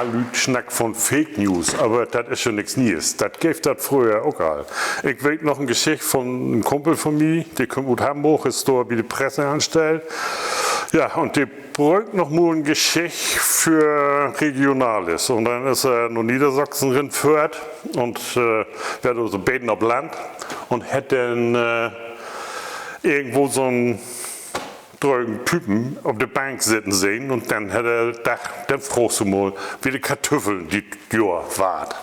Lütschnack von Fake News, aber das ist schon nichts Neues. Das gibt das früher auch all. Ich weiß noch eine Geschichte von einem Kumpel von mir, der kommt aus Hamburg, ist dort bei der Presse angestellt. Ja, und der bräuchte noch mal eine Geschichte für Regionales. Und dann ist er nach Niedersachsen ringeführt und wird also beten auf Land und hätte dann irgendwo so einen drögen Typen auf der Bank sitzen sehen und dann hat er gedacht, dann fragst du mal, wie die Kartoffeln die Jahr wart.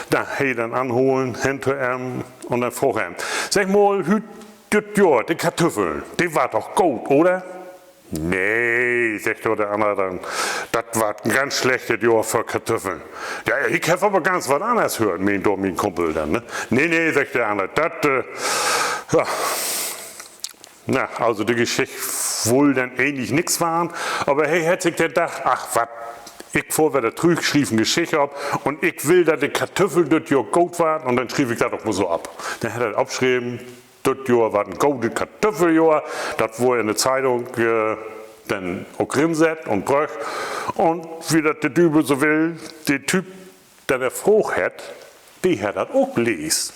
Da hey dann anholen, hinter ihm und dann fragt er, sag mal, das Jahr, die Kartoffeln, die war doch gut, oder? Nee, sagt der andere dann, das war ein ganz schlechtes Jahr für Kartoffeln. Ja, ich habe aber ganz was anderes gehört, mein Kumpel dann. Ne? Nee, sagt der andere, das, ja. Na, also die Geschichte wohl dann ähnlich nichts waren, aber hey, hätte sich gedacht, ach, was, ich vorher der Trüg schrieb eine Geschichte ab und ich will, dass die Kartoffeln das Jahr gut waren und dann schrieb ich das doch mal so ab. Dann hat er abgeschrieben, das Jahr war ein gutes Kartoffeljahr, das wurde in der Zeitung dann auch grinset und bröch und wie das der Dübel so will, der Typ, der der froh hat, der hat das auch gelesen.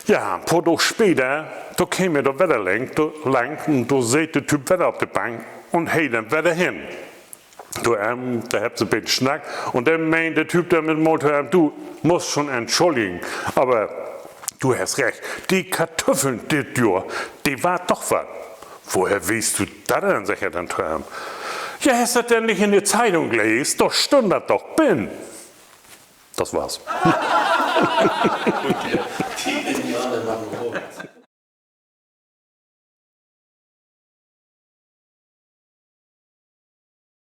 Ja, ein paar Tage später, da käme der Wetter lang und da seht der Typ Wetter auf der Bank und hey, dann Wetter hin. Da habt sie ein bisschen Schnack und dann meint der Typ da mit dem Motor, du musst schon entschuldigen, aber du hast recht, die Kartoffeln, die war doch was. Woher weißt du das denn, sagt er dann zu ihm. Ja, hast du das denn nicht in der Zeitung gelesen? Doch stund das doch bin. Das war's.